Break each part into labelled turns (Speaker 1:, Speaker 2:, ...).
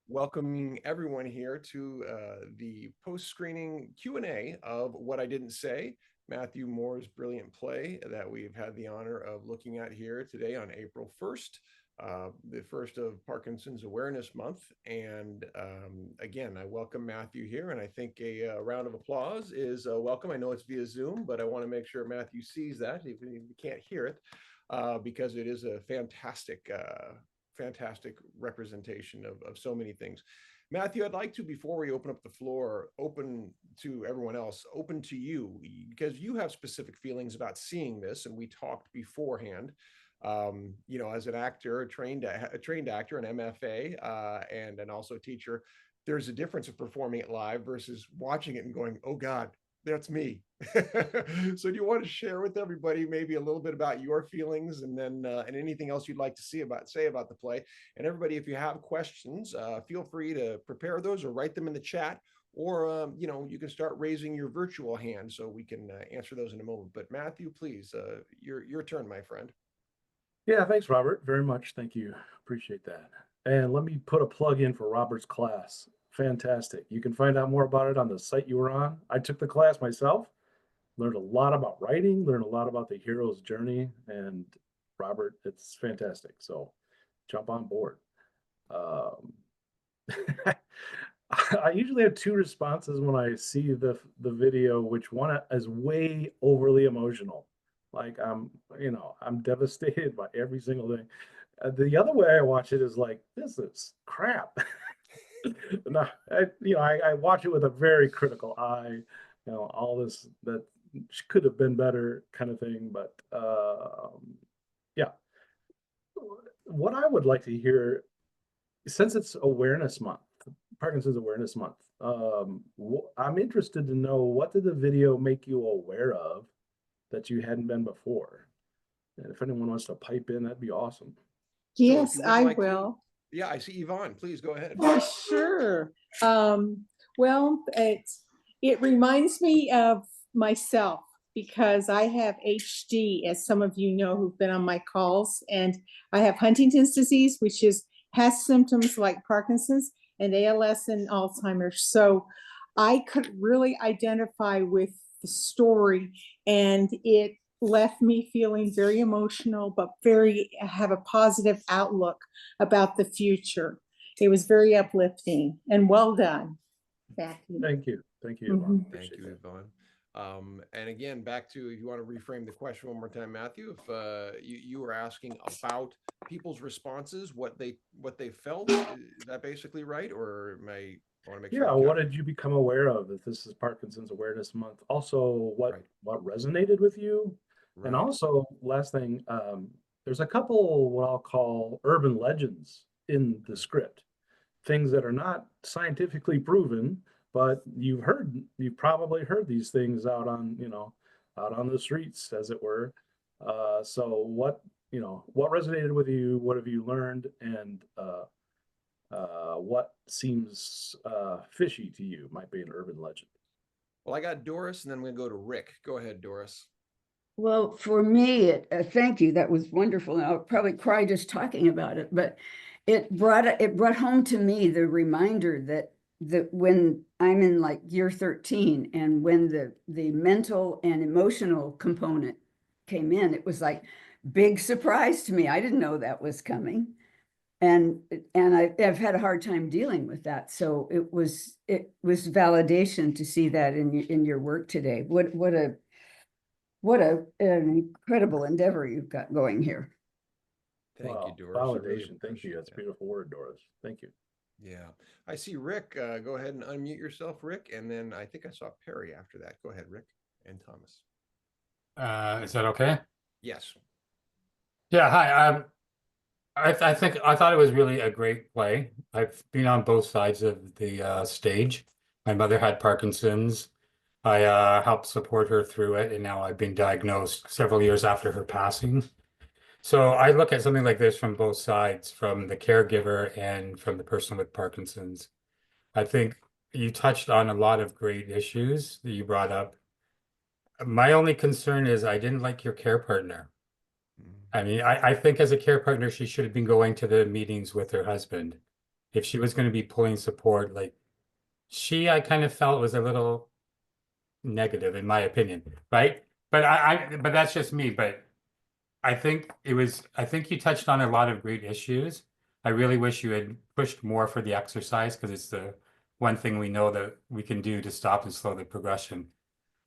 Speaker 1: welcoming everyone here to the post-screening Q&A of What I Didn't Say, Matthew Moore's brilliant play that we've had the honor of looking at here today on April 1st, the first of Parkinson's Awareness Month. And again, I welcome Matthew here, and I think a round of applause is welcome. I know it's via Zoom, but I want to make sure Matthew sees that, even if you can't hear it, because it is a fantastic representation of so many things. Matthew, I'd like to, before we open up the floor, open to everyone else, open to you, because you have specific feelings about seeing this, and we talked beforehand. As an actor, a trained actor, an MFA, and also a teacher, there's a difference of performing it live versus watching it and going, "Oh God, that's me." So do you want to share with everybody maybe a little bit about your feelings, and then and anything else you'd like to say about the play? And everybody, if you have questions, feel free to prepare those or write them in the chat, or you can start raising your virtual hand so we can answer those in a moment. But Matthew, please, your turn, my friend.
Speaker 2: Yeah, thanks, Robert. Very much. Thank you. Appreciate that. And let me put a plug in for Robert's class. Fantastic. You can find out more about it on the site you were on. I took the class myself, learned a lot about writing, learned a lot about the hero's journey. And Robert, it's fantastic. So jump on board. Um, I usually have two responses when I see the video, which one is way overly emotional. Like I'm devastated by every single thing. The other way I watch it is like, this is crap. No, I watch it with a very critical eye. All this that could have been better kind of thing. But yeah, what I would like to hear, since it's Awareness Month, Parkinson's Awareness Month, I'm interested to know, what did the video make you aware of that you hadn't been before? And if anyone wants to pipe in, that'd be awesome.
Speaker 3: Yes, I will.
Speaker 1: Yeah, I see Yvonne. Please go ahead.
Speaker 3: Sure. Well, it reminds me of myself because I have HD, as some of you know who've been on my calls, and I have Huntington's disease, which has symptoms like Parkinson's and ALS and Alzheimer's. So I could really identify with the story, and it left me feeling very emotional, but have a positive outlook about the future. It was very uplifting, and well done.
Speaker 2: Thank you. Thank you, Yvonne.
Speaker 1: Thank you, Yvonne. And again, back to, if you want to reframe the question one more time, Matthew, if you were asking about people's responses, what they felt, is that basically right? Or am I want to make sure?
Speaker 2: Yeah, what did you become aware of that this is Parkinson's Awareness Month? Also, what resonated with you? Right. And also, last thing, there's a couple what I'll call urban legends in the script, things that are not scientifically proven, but you've probably heard these things out on the streets, as it were. So what resonated with you? What have you learned? And what seems fishy to you might be an urban legend.
Speaker 1: Well, I got Doris, and then we're going to go to Rick. Go ahead, Doris.
Speaker 4: Well, for me, thank you. That was wonderful. And I'll probably cry just talking about it, but it brought home to me the reminder that when I'm in like year 13, and when the mental and emotional component came in, it was like big surprise to me. I didn't know that was coming. And I've had a hard time dealing with that. So it was validation to see that in your work today. What an incredible endeavor you've got going here.
Speaker 1: Thank you, Doris.
Speaker 2: Validation. Really, thank you. That's a beautiful word, Doris. Thank you.
Speaker 1: Yeah. I see Rick. Go ahead and unmute yourself, Rick. And then I think I saw Perry after that. Go ahead, Rick and Thomas.
Speaker 5: Is that okay?
Speaker 1: Yes.
Speaker 5: Yeah. Hi. I thought it was really a great play. I've been on both sides of the stage. My mother had Parkinson's. I helped support her through it, and now I've been diagnosed several years after her passing. So I look at something like this from both sides, from the caregiver and from the person with Parkinson's. I think you touched on a lot of great issues that you brought up. My only concern is I didn't like your care partner. I mean, I think as a care partner, she should have been going to the meetings with her husband. if she was going to be pulling support, like I kind of felt was a little negative in my opinion, right? But that's just me. But I think you touched on a lot of great issues. I really wish you had pushed more for the exercise because it's the one thing we know that we can do to stop and slow the progression.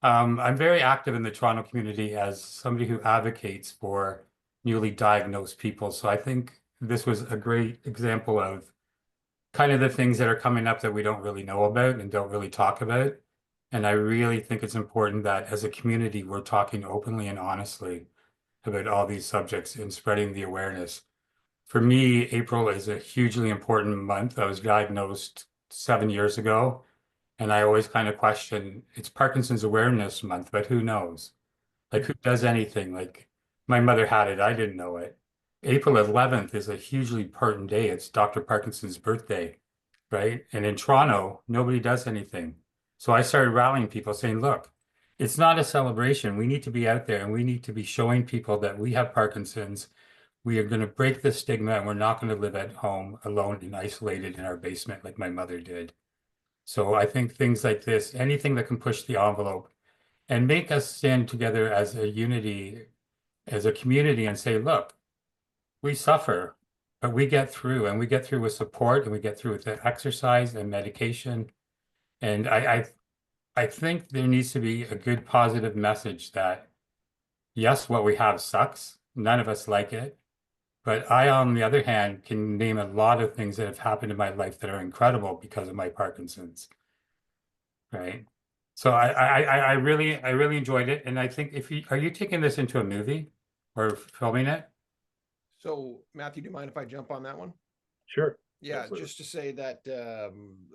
Speaker 5: I'm very active in the Toronto community as somebody who advocates for newly diagnosed people. So I think this was a great example of kind of the things that are coming up that we don't really know about and don't really talk about. And I really think it's important that as a community, we're talking openly and honestly about all these subjects and spreading the awareness. For me, April is a hugely important month. I was diagnosed 7 years ago, and I always kind of question, it's Parkinson's Awareness Month, but who knows? Like, who does anything? Like, my mother had it, I didn't know it. April 11th is a hugely important day. It's Dr. Parkinson's birthday, right? And in Toronto, nobody does anything. So I started rallying people saying, look, it's not a celebration. We need to be out there and we need to be showing people that we have Parkinson's. We are going to break the stigma and we're not going to live at home alone and isolated in our basement like my mother did. So I think things like this, anything that can push the envelope and make us stand together as a unity, as a community and say, look, we suffer, but we get through and we get through with support and we get through with the exercise and medication. And I think there needs to be a good positive message that yes, what we have sucks. None of us like it. But I, on the other hand, can name a lot of things that have happened in my life that are incredible because of my Parkinson's. Right. So I really enjoyed it. And I think are you taking this into a movie or filming it?
Speaker 1: So Matthew, do you mind if I jump on that one?
Speaker 2: Sure.
Speaker 1: Yeah,
Speaker 2: Absolutely.
Speaker 1: just to say that,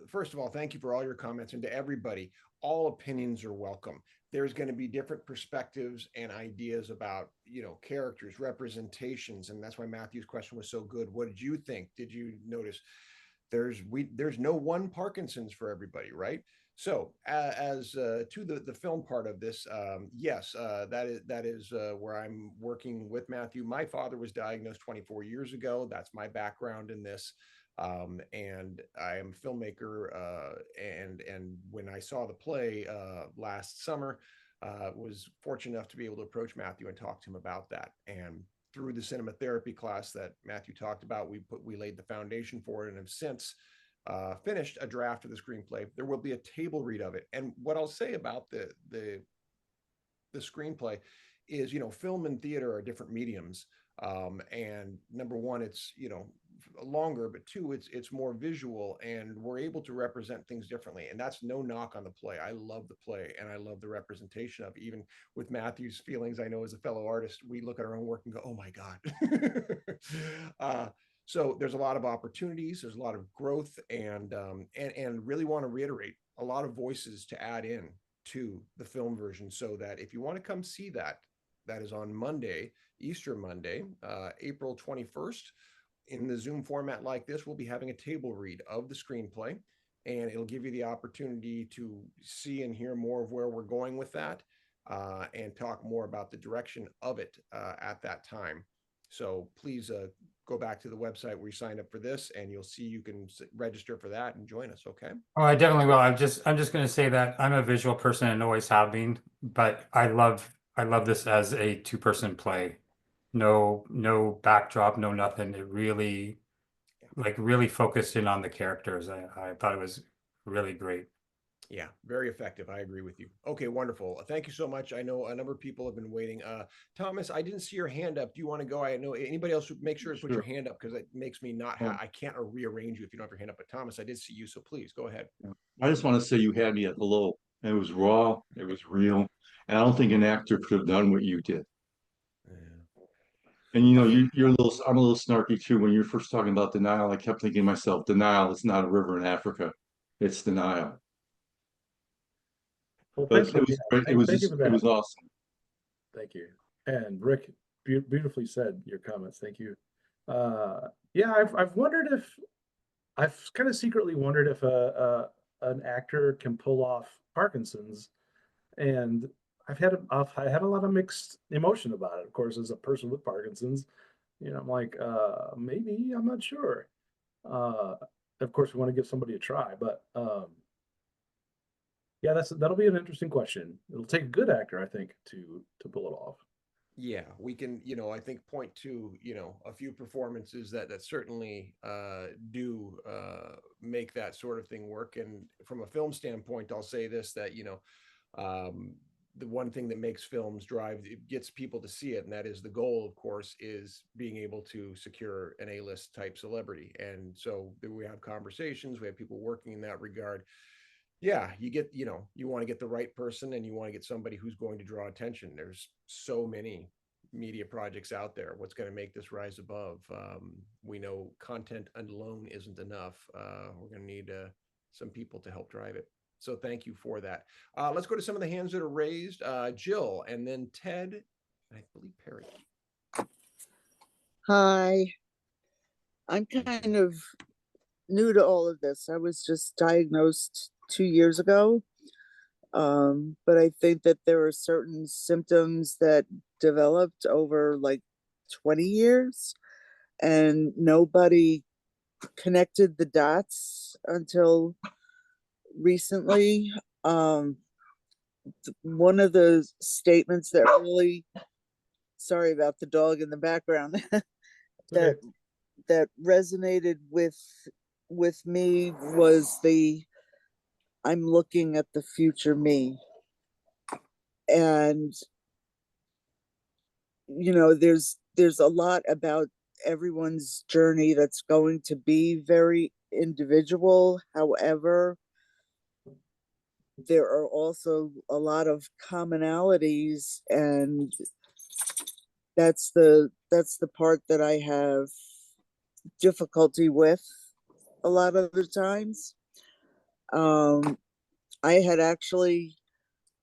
Speaker 1: first of all, thank you for all your comments, and to everybody, all opinions are welcome. There's going to be different perspectives and ideas about, characters, representations, and that's why Matthew's question was so good. What did you think? Did you notice there's no one Parkinson's for everybody, right? So as to the film part of this, yes, that is where I'm working with Matthew. My father was diagnosed 24 years ago. That's my background in this. And I am a filmmaker, and when I saw the play last summer, was fortunate enough to be able to approach Matthew and talk to him about that. And through the cinema therapy class that Matthew talked about, we laid the foundation for it, and have since finished a draft of the screenplay. There will be a table read of it. And what I'll say about the screenplay is, film and theater are different mediums. And number one, it's longer, but two, it's more visual, and we're able to represent things differently. And that's no knock on the play. I love the play, and I love the representation of it. Even with Matthew's feelings, I know as a fellow artist, we look at our own work and go, "Oh my God." So there's a lot of opportunities, there's a lot of growth, and really want to reiterate a lot of voices to add in to the film version, so that if you want to come see that is on Monday, Easter Monday, April 21st. In the Zoom format like this, we'll be having a table read of the screenplay, and it'll give you the opportunity to see and hear more of where we're going with that, and talk more about the direction of it at that time. So please go back to the website where you signed up for this, and you'll see you can register for that and join us. Okay.
Speaker 5: Oh, I definitely will. I'm just going to say that I'm a visual person and always have been, but I love this as a two-person play. No backdrop, no nothing. It really really focused in on the characters. I thought it was really great.
Speaker 1: Yeah, very effective. I agree with you. Okay, wonderful. Thank you so much. I know a number of people have been waiting. Thomas, I didn't see your hand up. Do you want to go? I know anybody else, make sure to put your hand up, because it makes me not I can't rearrange you if you don't have your hand up. But Thomas, I did see you, so please go ahead.
Speaker 6: I just want to say you had me at hello. It was raw, it was real, and I don't think an actor could have done what you did. And you're I'm a little snarky too. When you're first talking about denial, I kept thinking to myself, denial is not a river in Africa, it's denial.
Speaker 2: Well,
Speaker 6: But
Speaker 2: thank
Speaker 6: it
Speaker 2: you.
Speaker 6: was great.
Speaker 2: Thank you for that.
Speaker 6: It was awesome.
Speaker 2: Thank you. And Rick, beautifully said your comments. Thank you. Yeah, I've wondered if I've kind of secretly wondered if an actor can pull off Parkinson's, and I've had a lot of mixed emotion about it. Of course, as a person with Parkinson's, I'm like, maybe, I'm not sure. of course, we want to give somebody a try, but yeah, that'll be an interesting question. It'll take a good actor, I think, to pull it off.
Speaker 1: Yeah, we can, I think point to, a few performances that certainly do make that sort of thing work. And from a film standpoint, I'll say this, that, the one thing that makes films drive, it gets people to see it, and that is the goal, of course, is being able to secure an A-list type celebrity. And so we have conversations, we have people working in that regard. Yeah, you get, you want to get the right person, and you want to get somebody who's going to draw attention. There's so many media projects out there. What's going to make this rise above? We know content alone isn't enough. We're going to need some people to help drive it. So thank you for that. Let's go to some of the hands that are raised. Jill, and then Ted, and I believe Perry.
Speaker 7: Hi, I'm kind of new to all of this. I was just diagnosed 2 years ago. But I think that there are certain symptoms that developed over like 20 years, and nobody connected the dots until recently. One of the statements that really, sorry about the dog in the background, that resonated with me was I'm looking at the future me. And there's a lot about everyone's journey that's going to be very individual. However, there are also a lot of commonalities, and that's the part that I have difficulty with a lot of the times. I had actually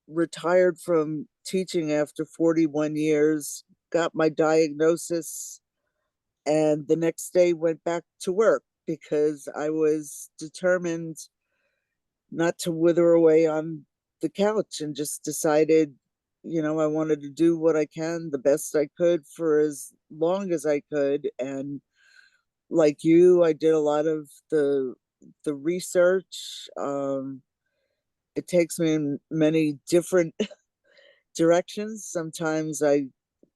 Speaker 7: retired from teaching after 41 years, got my diagnosis, and the next day went back to work because I was determined not to wither away on the couch, and just decided, I wanted to do what I can, the best I could, for as long as I could. And like you, I did a lot of the research. It takes me in many different directions. Sometimes I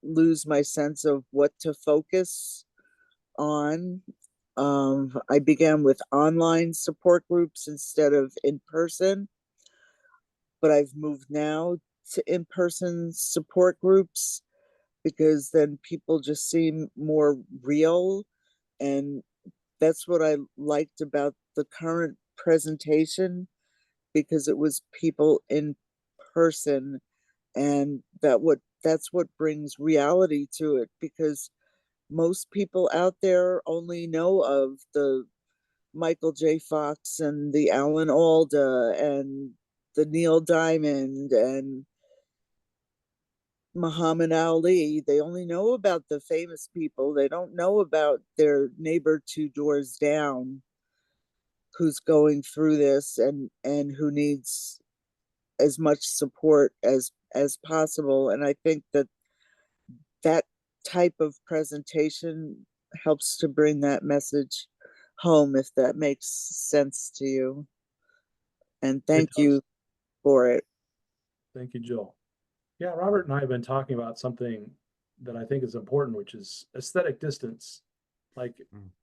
Speaker 7: lose my sense of what to focus on. I began with online support groups instead of in person, but I've moved now to in-person support groups because then people just seem more real. And that's what I liked about the current presentation, because it was people in person, and that's what brings reality to it, because most people out there only know of the Michael J. Fox and the Alan Alda and the Neil Diamond and Muhammad Ali. They only know about the famous people. They don't know about their neighbor 2 doors down who's going through this, and who needs as much support as possible. And I think that type of presentation helps to bring that message home, if that makes sense to you. And thank you for it.
Speaker 2: Thank you, Jill. Yeah, Robert and I have been talking about something that I think is important, which is aesthetic distance. Like,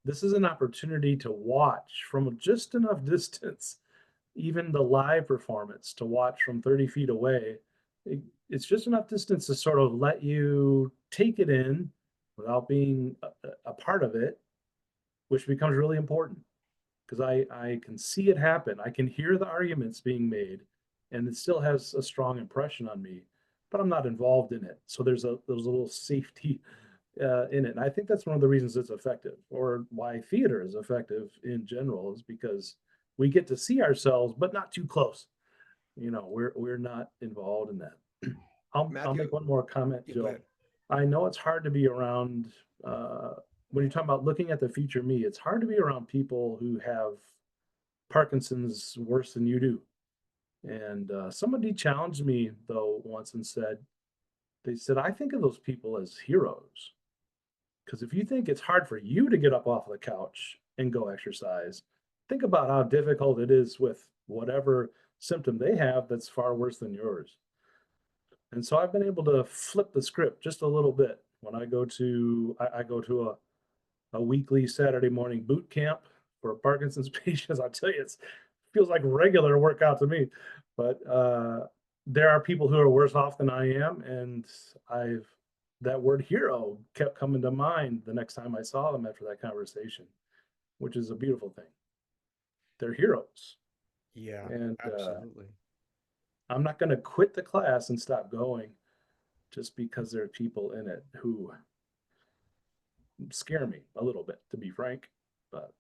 Speaker 2: this is an opportunity to watch from just enough distance, even the live performance, to watch from 30 feet away. It's just enough distance to sort of let you take it in without being a part of it, which becomes really important, because I can see it happen. I can hear the arguments being made, and it still has a strong impression on me, but I'm not involved in it. So there's a little safety in it. And I think that's one of the reasons it's effective, or why theater is effective in general, is because we get to see ourselves, but not too close. We're not involved in that. I'll make one more comment, Jill. I know it's hard to be around, when you're talking about looking at the future me, it's hard to be around people who have Parkinson's worse than you do. And somebody challenged me, though, once and said, I think of those people as heroes. Because if you think it's hard for you to get up off the couch and go exercise, think about how difficult it is with whatever symptom they have that's far worse than yours. And so I've been able to flip the script just a little bit when I go to I go to a weekly Saturday morning boot camp for Parkinson's patients. I tell you, it feels like regular workout to me. But there are people who are worse off than I am, and that word hero kept coming to mind the next time I saw them after that conversation, which is a beautiful thing. They're heroes.
Speaker 1: Yeah,
Speaker 2: And
Speaker 1: absolutely.
Speaker 2: I'm not going to quit the class and stop going just because there are people in it who scare me a little bit, to be frank. But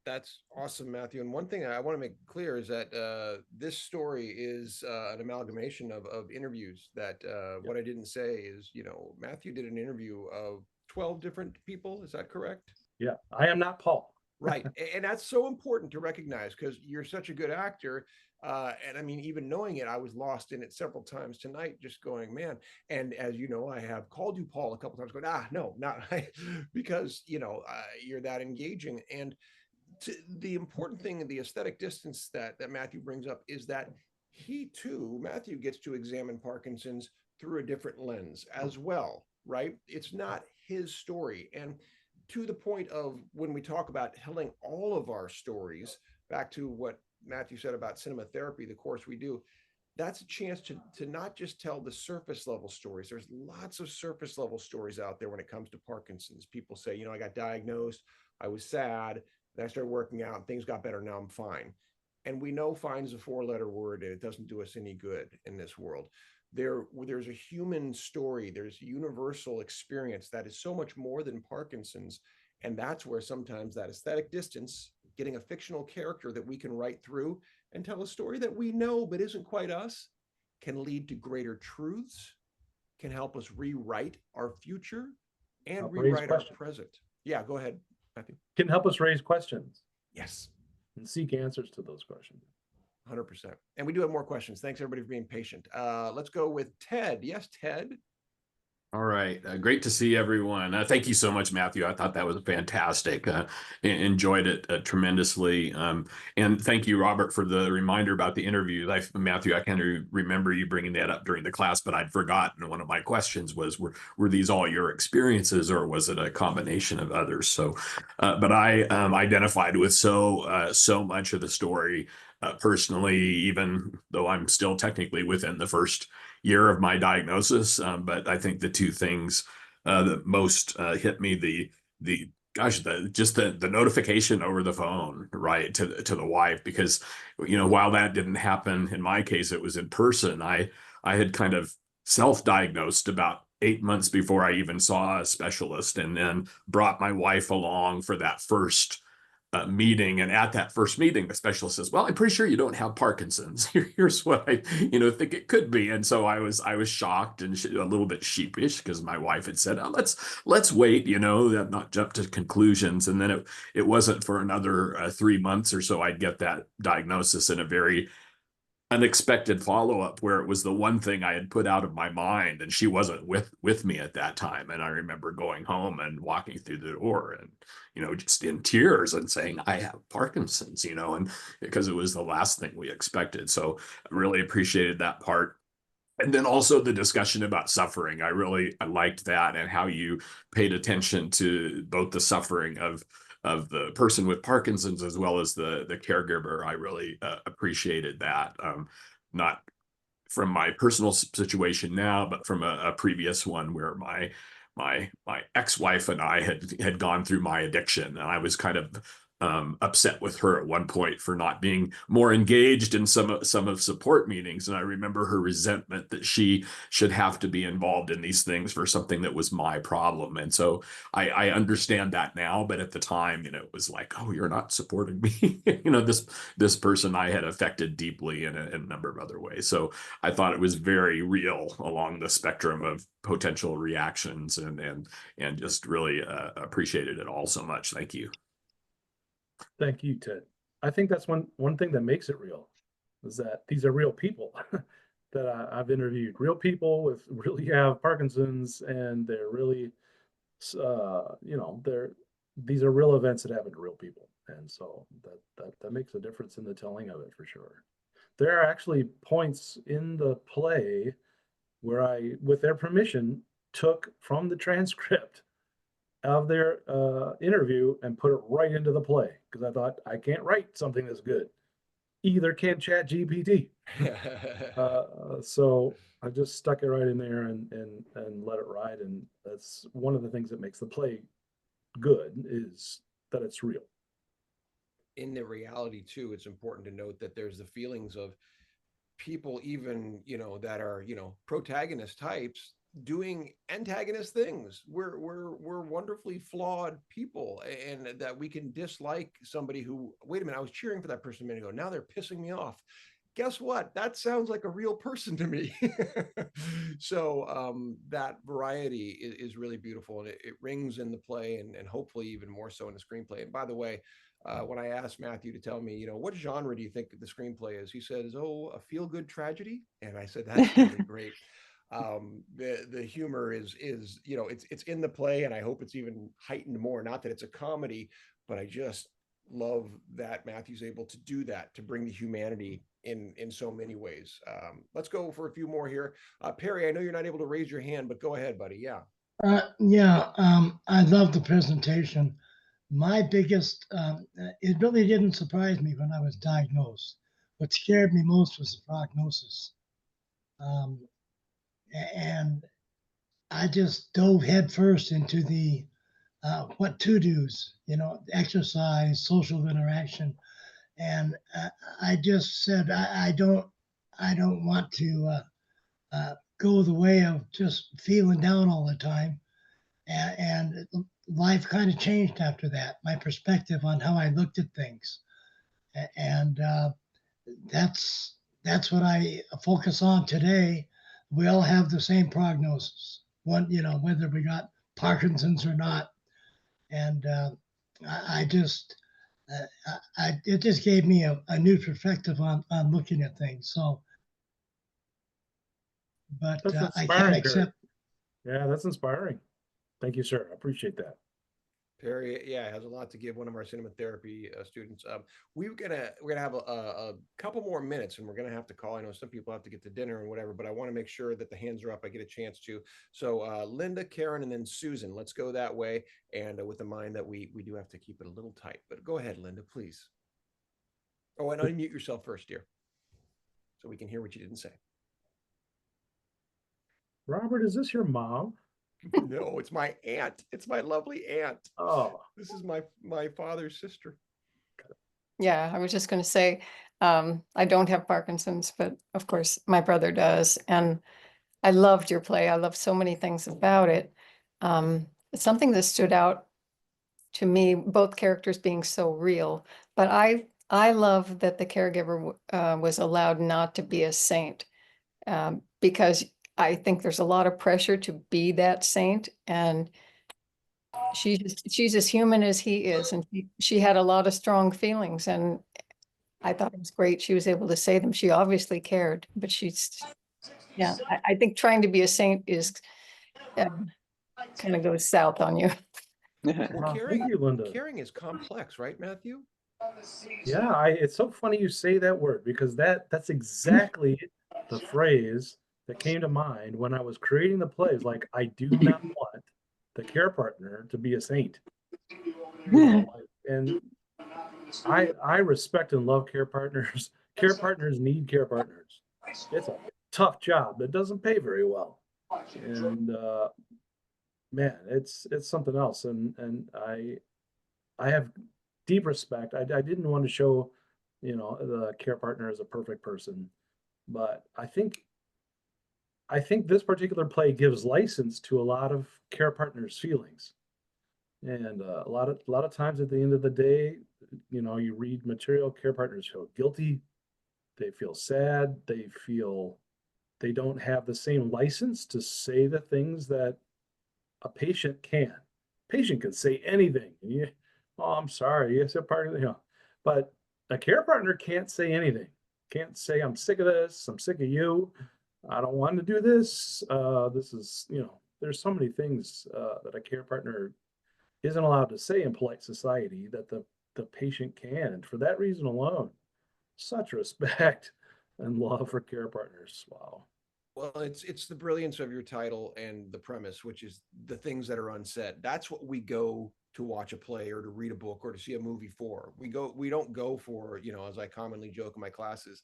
Speaker 1: That's awesome, Matthew. And one thing I want to make clear is that this story is an amalgamation of interviews that what I didn't say is, Matthew did an interview of 12 different people. Is that correct?
Speaker 2: yeah, I am not Paul.
Speaker 1: Right. And that's so important to recognize because you're such a good actor. And I mean, even knowing it, I was lost in it several times tonight, just going, man. And as you know, I have called you Paul a couple times, going, no, not because, you're that engaging. And the important thing in the aesthetic distance that Matthew brings up is that Matthew gets to examine Parkinson's through a different lens as well, right? It's not his story. And to the point of when we talk about telling all of our stories, back to what Matthew said about cinema therapy, the course we do, that's a chance to not just tell the surface level stories. There's lots of surface level stories out there when it comes to Parkinson's. People say, I got diagnosed, I was sad, then I started working out and things got better. Now I'm fine. And we know fine is a 4-letter word and it doesn't do us any good in this world. There's a human story, there's a universal experience that is so much more than Parkinson's. And that's where sometimes that aesthetic distance, getting a fictional character that we can write through and tell a story that we know but isn't quite us, can lead to greater truths, can help us rewrite our future and rewrite our present. Yeah, go ahead, Matthew.
Speaker 2: Can help us raise questions.
Speaker 1: Yes.
Speaker 2: And seek answers to those questions.
Speaker 1: 100%. And we do have more questions. Thanks everybody for being patient. Let's go with Ted. Yes, Ted.
Speaker 8: All right. Great to see everyone. Thank you so much, Matthew. I thought that was fantastic. Enjoyed it tremendously. And thank you, Robert, for the reminder about the interview. Matthew, I kind of remember you bringing that up during the class, but I'd forgotten. One of my questions was, were these all your experiences or was it a combination of others? So, but I identified with so much of the story personally, even though I'm still technically within the first year of my diagnosis. But I think the two things that most hit me, the notification over the phone, right, to the wife, because, while that didn't happen in my case, it was in person. I had kind of self-diagnosed about 8 months before I even saw a specialist, and then brought my wife along for that first meeting. And at that first meeting, the specialist says, well, I'm pretty sure you don't have Parkinson's. Here's what I, think it could be. And so I was shocked and a little bit sheepish because my wife had said, oh, let's wait, not jump to conclusions. And then it wasn't for another 3 months or so I'd get that diagnosis in a very unexpected follow-up where it was the one thing I had put out of my mind, and she wasn't with me at that time. And I remember going home and walking through the door and, just in tears and saying, I have Parkinson's, and because it was the last thing we expected. So I really appreciated that part. And then also the discussion about suffering. I liked that and how you paid attention to both the suffering of the person with Parkinson's as well as the caregiver. I really appreciated that. Not from my personal situation now, but from a previous one where my ex-wife and I had gone through my addiction, and I was kind of upset with her at one point for not being more engaged in some of support meetings. And I remember her resentment that she should have to be involved in these things for something that was my problem. And so I understand that now, but at the time, it was like, oh, you're not supporting me. This person I had affected deeply in a number of other ways. So I thought it was very real along the spectrum of potential reactions, and just really appreciated it all so much. Thank you.
Speaker 2: Thank you, Ted. I think that's one thing that makes it real, is that these are real people that I've interviewed. Real people with really have Parkinson's, and they're really, these are real events that happen to real people. And so that makes a difference in the telling of it for sure. There are actually points in the play where I, with their permission, took from the transcript of their interview and put it right into the play because I thought I can't write something that's good. Either can Chat GPT. So I just stuck it right in there and let it ride. And that's one of the things that makes the play good is that it's real.
Speaker 1: In the reality too, it's important to note that there's the feelings of people, even, you know, that are, you know, protagonist types doing antagonist things. We're wonderfully flawed people, and that we can dislike somebody who, wait a minute, I was cheering for that person a minute ago, now they're pissing me off. Guess what? That sounds like a real person to me. So that variety is really beautiful, and it rings in the play, and hopefully even more so in the screenplay. And by the way, when I asked Matthew to tell me, you know, what genre do you think the screenplay is, he says, "Oh, a feel-good tragedy." And I said, "That's really great." The humor is you know, it's in the play, and I hope it's even heightened more. Not that it's a comedy, but I just love that Matthew's able to do that, to bring the humanity in so many ways. Let's go for a few more here. Perry, I know you're not able to raise your hand, but go ahead, buddy. Yeah.
Speaker 9: I love the presentation. My biggest, it really didn't surprise me when I was diagnosed. What scared me most was the prognosis. And I just dove headfirst into the what to do's, you know, exercise, social interaction. And I just said, I don't want to go the way of just feeling down all the time. And life kind of changed after that. My perspective on how I looked at things, and that's what I focus on today. We all have the same prognosis. One, you know, whether we got Parkinson's or not, and I just. It just gave me a new perspective on looking at things. So, but I can't accept.
Speaker 2: Yeah, that's inspiring. Thank you, sir. I appreciate that.
Speaker 1: Perry, yeah, has a lot to give. One of our cinema therapy students. We're gonna have a couple more minutes, and we're gonna have to call. I know some people have to get to dinner and whatever, but I want to make sure that the hands are up. I get a chance to. So Linda, Karen, and then Susan. Let's go that way, and with the mind that we do have to keep it a little tight. But go ahead, Linda, please. Oh, and unmute yourself first, dear, so we can hear what you didn't say.
Speaker 2: Robert, is this your mom?
Speaker 1: No, it's my aunt. It's my lovely aunt.
Speaker 2: Oh,
Speaker 1: this is my father's sister.
Speaker 10: Yeah, I was just going to say, I don't have Parkinson's, but of course my brother does. And I loved your play. I loved so many things about it. Something that stood out to me, both characters being so real, but I love that the caregiver was allowed not to be a saint, because I think there's a lot of pressure to be that saint, and she's as human as he is, and she had a lot of strong feelings, and I thought it was great she was able to say them. She obviously cared, but yeah, I think trying to be a saint is kind of goes south on you.
Speaker 1: Well,
Speaker 2: thank you, Linda.
Speaker 1: Caring is complex, right, Matthew?
Speaker 2: Yeah, it's so funny you say that word, because that's exactly the phrase that came to mind when I was creating the plays. Like, I do not want the care partner to be a saint. You know, and I respect and love care partners. Care partners need care partners. It's a tough job that doesn't pay very well. And man, it's something else. And I have deep respect. I didn't want to show, you know, the care partner as a perfect person, but I think this particular play gives license to a lot of care partners' feelings. And a lot of times at the end of the day, you know, you read material, care partners feel guilty, they feel sad, they feel they don't have the same license to say the things that a patient can. Patient can say anything. And oh, I'm sorry, yes, you know, but a care partner can't say anything. Can't say, I'm sick of this, I'm sick of you, I don't want to do this. This is, you know, there's so many things that a care partner isn't allowed to say in polite society that the patient can. And for that reason alone, such respect and love for care partners. Wow.
Speaker 1: Well, it's the brilliance of your title and the premise, which is the things that are unsaid. That's what we go to watch a play or to read a book or to see a movie for. We don't go for, as I commonly joke in my classes,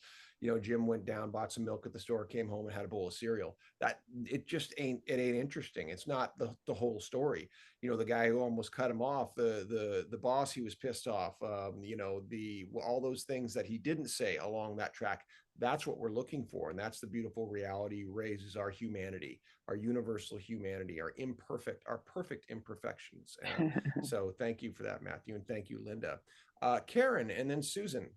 Speaker 1: Jim went down, bought some milk at the store, came home and had a bowl of cereal. That it just ain't interesting. It's not the whole story. The guy who almost cut him off, the boss, he was pissed off, all those things that he didn't say along that track. That's what we're looking for. And that's the beautiful reality raises our humanity, our universal humanity, our perfect imperfections. So thank you for that, Matthew. And thank you, Linda. Karen, and then Susan.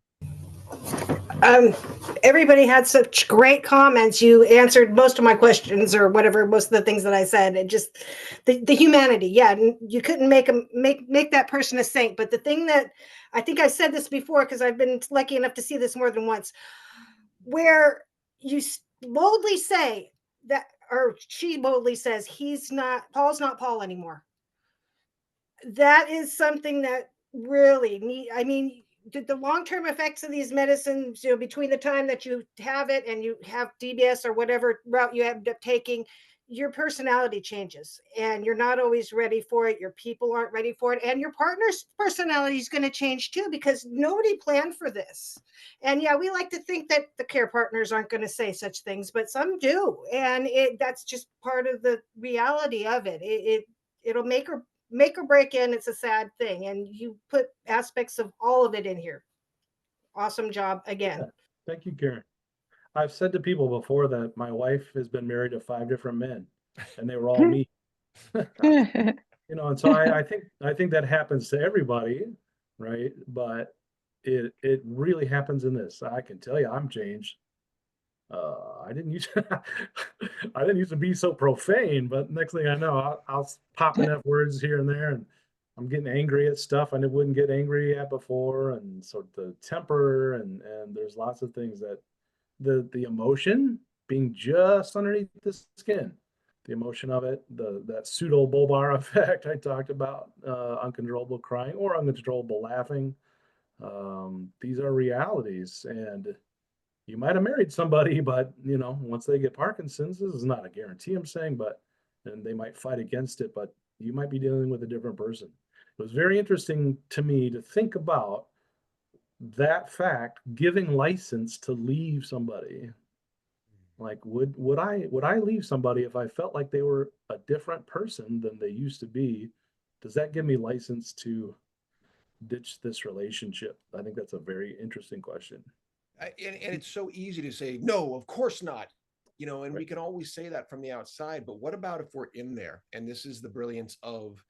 Speaker 11: Everybody had such great comments. You answered most of my questions, or whatever, most of the things that I said. And just the humanity. Yeah, you couldn't make that person a saint. But the thing that I think I said this before, because I've been lucky enough to see this more than once, where you boldly say that, or she boldly says, Paul's not Paul anymore. That is something that really the long-term effects of these medicines, between the time that you have it and you have DBS or whatever route you end up taking, your personality changes and you're not always ready for it. Your people aren't ready for it. And your partner's personality is going to change too, because nobody planned for this. And yeah, we like to think that the care partners aren't going to say such things, but some do. And that's just part of the reality of it. It'll make or break in. It's a sad thing. And you put aspects of all of it in here. Awesome job again.
Speaker 2: Yeah. Thank you, Karen. I've said to people before that my wife has been married to 5 different men and they were all me. And so I think that happens to everybody, right? But it really happens in this. I can tell you I'm changed. I didn't used to be so profane, but next thing I know, I'll pop in F words here and there, and I'm getting angry at stuff I wouldn't get angry at before, and so the temper and there's lots of things that the emotion being just underneath the skin, the emotion of it, that pseudo bulbar effect I talked about, uncontrollable crying or uncontrollable laughing. These are realities, and you might have married somebody, but once they get Parkinson's, this is not a guarantee I'm saying, and they might fight against it, but you might be dealing with a different person. It was very interesting to me to think about that fact, giving license to leave somebody. Like, would I leave somebody if I felt like they were a different person than they used to be? Does that give me license to ditch this relationship? I think that's a very interesting question.
Speaker 1: And it's so easy to say, no, of course not, and right. We can always say that from the outside, but what about if we're in there? And this is the brilliance of,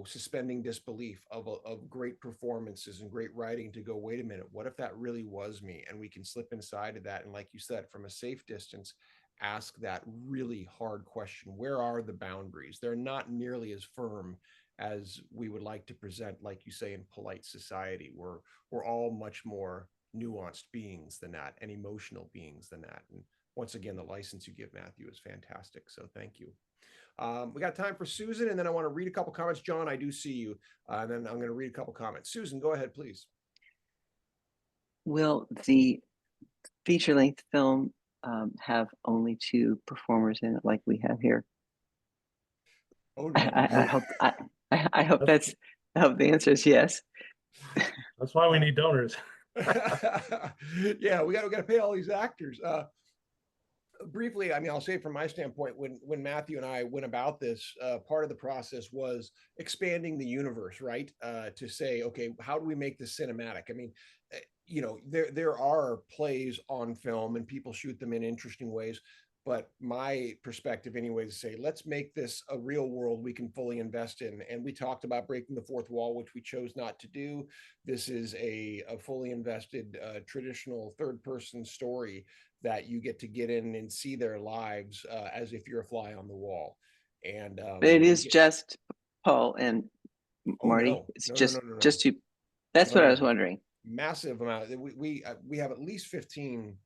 Speaker 1: suspending disbelief of great performances and great writing, to go, wait a minute, what if that really was me? And we can slip inside of that. And like you said, from a safe distance, ask that really hard question. Where are the boundaries? They're not nearly as firm as we would like to present, like you say, in polite society. We're all much more nuanced beings than that, and emotional beings than that. And once again, the license you give, Matthew, is fantastic. So thank you. We got time for Susan, and then I want to read a couple comments. John, I do see you. And then I'm going to read a couple comments. Susan, go ahead, please.
Speaker 12: Will the feature-length film have only 2 performers in it, like we have here?
Speaker 1: Oh, no.
Speaker 12: I hope I hope the answer is yes.
Speaker 2: That's why we need donors.
Speaker 1: Yeah, we got to pay all these actors. Briefly, I'll say from my standpoint, when Matthew and I went about this, part of the process was expanding the universe, right? To say, okay, how do we make this cinematic? There are plays on film and people shoot them in interesting ways, but my perspective anyway is to say, let's make this a real world we can fully invest in. And we talked about breaking the fourth wall, which we chose not to do. This is a fully invested traditional third-person story that you get in and see their lives as if you're a fly on the wall. And
Speaker 12: it is just Paul and Marty.
Speaker 1: No.
Speaker 12: It's
Speaker 1: No,
Speaker 12: just
Speaker 1: no.
Speaker 12: just you. That's what I was wondering.
Speaker 1: Massive amount. We have at least 15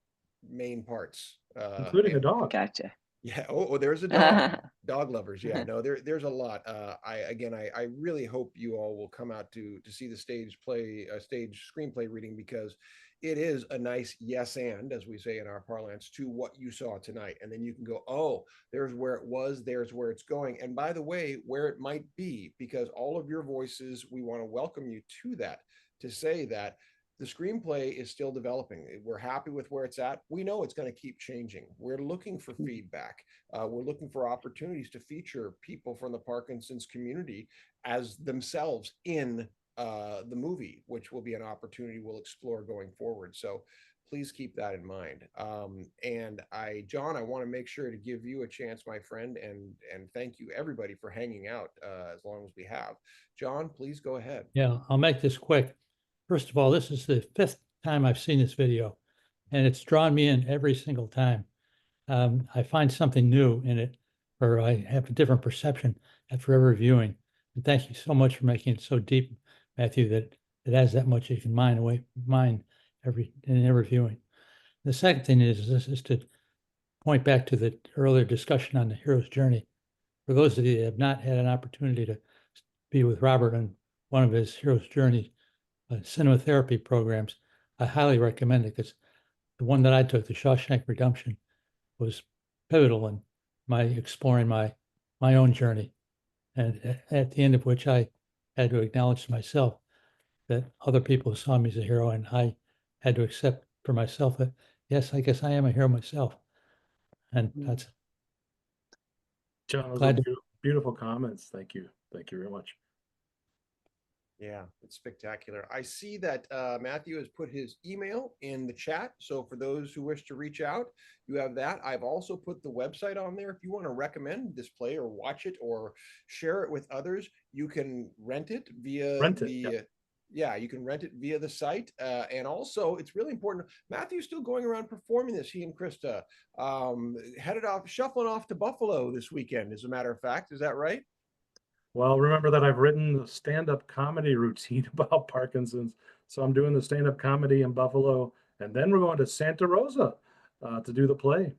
Speaker 1: main parts,
Speaker 2: including a dog.
Speaker 12: Gotcha.
Speaker 1: Yeah. Oh, there's a dog. Dog lovers. Yeah. No, there's a lot. I really hope you all will come out to see the stage screenplay reading, because it is a nice yes and, as we say in our parlance, to what you saw tonight, and then you can go, oh, there's where it was, there's where it's going, and by the way, where it might be, because all of your voices, we want to welcome you to that, to say that the screenplay is still developing. We're happy with where it's at. We know it's going to keep changing. We're looking for feedback. We're looking for opportunities to feature people from the Parkinson's community as themselves in the movie, which will be an opportunity we'll explore going forward. So please keep that in mind. John, I want to make sure to give you a chance, my friend, and thank you everybody for hanging out as long as we have. John, please go ahead.
Speaker 13: Yeah, I'll make this quick. First of all, this is the 5th time I've seen this video, and it's drawn me in every single time. I find something new in it, or I have a different perception after every viewing. And thank you so much for making it so deep, Matthew, that it has that much you can mine in every viewing. The second thing is to point back to the earlier discussion on the hero's journey. For those of you that have not had an opportunity to be with Robert on one of his hero's journey cinema therapy programs, I highly recommend it, because the one that I took, the Shawshank Redemption, was pivotal in my exploring my own journey, and at the end of which I had to acknowledge to myself that other people saw me as a hero, and I had to accept for myself that, yes, I guess I am a hero myself. And that's
Speaker 2: John, those
Speaker 13: glad
Speaker 2: are
Speaker 13: to,
Speaker 2: beautiful comments. Thank you. Thank you very much.
Speaker 1: Yeah, it's spectacular. I see that Matthew has put his email in the chat. So for those who wish to reach out, you have that. I've also put the website on there. If you want to recommend this play or watch it or share it with others, you can rent it via yeah, you can rent it via the site. And also, it's really important. Matthew's still going around performing this, he and Krista. Shuffling off to Buffalo this weekend, as a matter of fact. Is that right?
Speaker 2: Well, remember that I've written a stand-up comedy routine about Parkinson's. So I'm doing the stand-up comedy in Buffalo, and then we're going to Santa Rosa to do the play.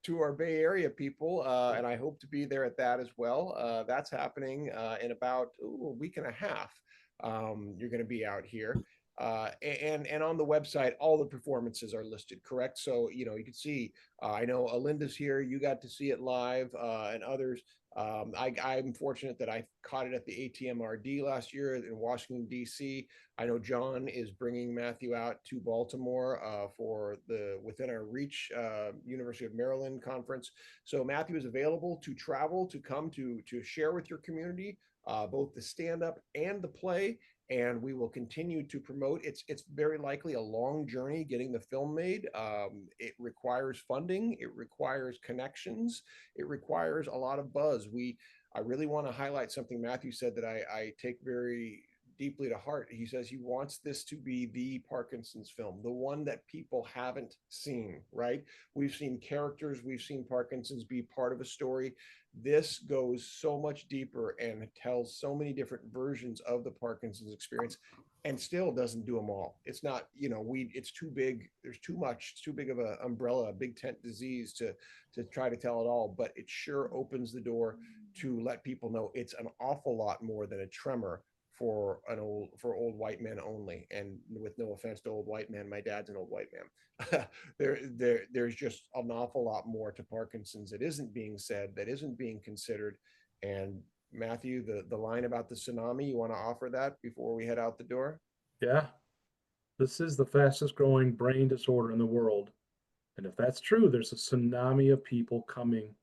Speaker 1: To our Bay Area people, and I hope to be there at that as well. That's happening in about a week and a half. You're going to be out here. And on the website, all the performances are listed, correct? So, you can see, I know Alinda's here, you got to see it live, and others. I'm fortunate that I caught it at the ATMRD last year in Washington, D.C. I know John is bringing Matthew out to Baltimore for the Within Our Reach University of Maryland conference. So Matthew is available to travel, to come to share with your community, both the stand-up and the play. And we will continue to promote. It's very likely a long journey getting the film made. It requires funding. It requires connections. It requires a lot of buzz. I really want to highlight something Matthew said that I take very deeply to heart. He says he wants this to be the Parkinson's film, the one that people haven't seen, right? We've seen characters, we've seen Parkinson's be part of a story. This goes so much deeper and tells so many different versions of the Parkinson's experience, and still doesn't do them all. It's not, it's too big. There's too much. It's too big of an umbrella, a big tent disease to try to tell it all. But it sure opens the door to let people know it's an awful lot more than a tremor for old white men only. And with no offense to old white men, my dad's an old white man. There's just an awful lot more to Parkinson's that isn't being said, that isn't being considered. And Matthew, the line about the tsunami, you want to offer that before we head out the door?
Speaker 2: Yeah, this is the fastest growing brain disorder in the world. And if that's true, there's a tsunami of people coming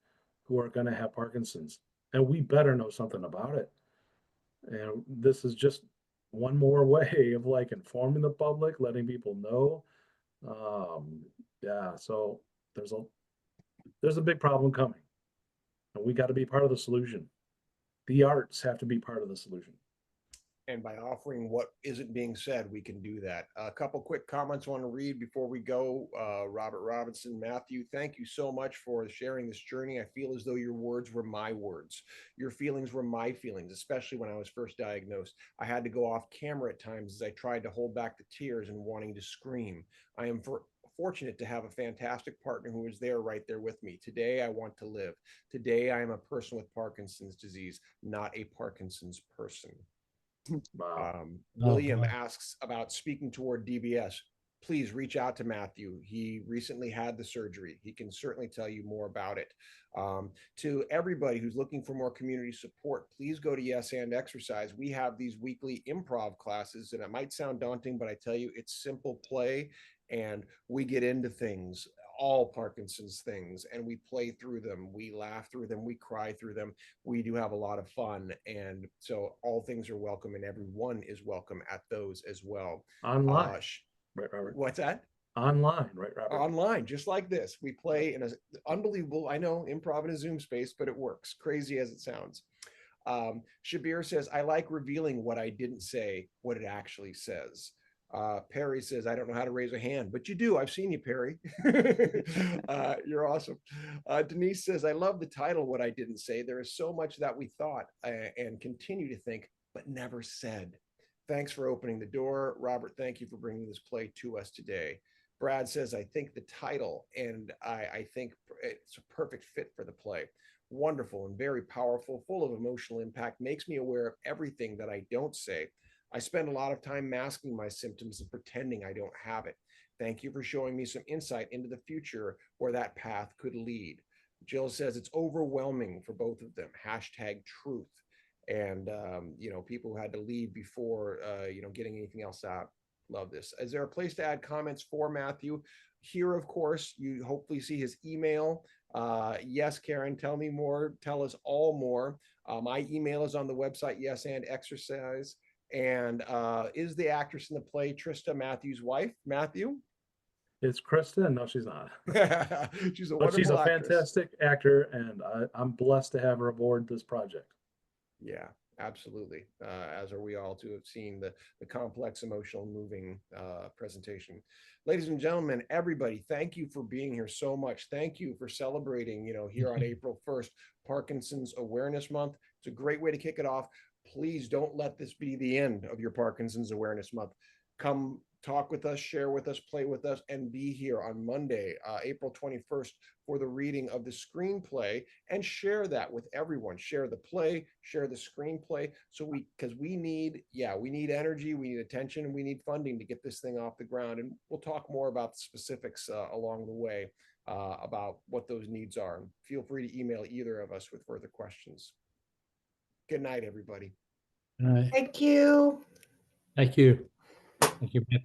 Speaker 2: who are going to have Parkinson's. And we better know something about it. And this is just one more way of informing the public, letting people know. Yeah, so there's a big problem coming, and we got to be part of the solution. The arts have to be part of the solution.
Speaker 1: And by offering what isn't being said, we can do that. A couple quick comments I want to read before we go. Robert Robinson, Matthew, thank you so much for sharing this journey. I feel as though your words were my words. Your feelings were my feelings, especially when I was first diagnosed. I had to go off camera at times as I tried to hold back the tears and wanting to scream. I am fortunate to have a fantastic partner who is there right there with me. Today, I want to live. Today, I am a person with Parkinson's disease, not a Parkinson's person.
Speaker 2: Wow.
Speaker 1: William
Speaker 13: boy.
Speaker 1: asks about speaking toward DBS. Please reach out to Matthew. He recently had the surgery. He can certainly tell you more about it. To everybody who's looking for more community support, please go to Yes and Exercise. We have these weekly improv classes, and it might sound daunting, but I tell you, it's simple play, and we get into things, all Parkinson's things, and we play through them. We laugh through them. We cry through them. We do have a lot of fun. And so all things are welcome, and everyone is welcome at those as well.
Speaker 2: Online. Right, Robert.
Speaker 1: What's that?
Speaker 2: Online, right, Robert?
Speaker 1: Online, just like this. We play in an unbelievable, I know, improv in a Zoom space, but it works, crazy as it sounds. Shabir says, I like revealing what I didn't say, what it actually says. Perry says, I don't know how to raise a hand, but you do. I've seen you, Perry. You're awesome. Denise says, I love the title, What I Didn't Say. There is so much that we thought and continue to think, but never said. Thanks for opening the door. Robert, thank you for bringing this play to us today. Brad says, I think the title, and I think it's a perfect fit for the play. Wonderful and very powerful, full of emotional impact, makes me aware of everything that I don't say. I spend a lot of time masking my symptoms and pretending I don't have it. Thank you for showing me some insight into the future where that path could lead. Jill says it's overwhelming for both of them. #truth. And, you know, people who had to leave before, you know, getting anything else out. Love this. Is there a place to add comments for Matthew? Here, of course, you hopefully see his email. Yes, Karen, tell me more. Tell us all more. My email is on the website, Yes and Exercise. And is the actress in the play Trista, Matthew's wife? Matthew?
Speaker 2: It's Krista. No, she's not.
Speaker 1: She's a
Speaker 2: But she's a
Speaker 1: wonderful actress.
Speaker 2: fantastic actor, and I'm blessed to have her aboard this project.
Speaker 1: Yeah, absolutely. As are we all to have seen the complex, emotional, moving presentation. Ladies and gentlemen, everybody, thank you for being here so much. Thank you for celebrating, you know, here on April 1st, Parkinson's Awareness Month. It's a great way to kick it off. Please don't let this be the end of your Parkinson's Awareness Month. Come talk with us, share with us, play with us, and be here on Monday, April 21st, for the reading of the screenplay, and share that with everyone. Share the play, share the screenplay. So because we need energy, we need attention, and we need funding to get this thing off the ground. And we'll talk more about the specifics along the way about what those needs are. And feel free to email either of us with further questions. Good night, everybody.
Speaker 13: All right.
Speaker 11: Thank you.
Speaker 13: Thank you. Thank you, Matthew.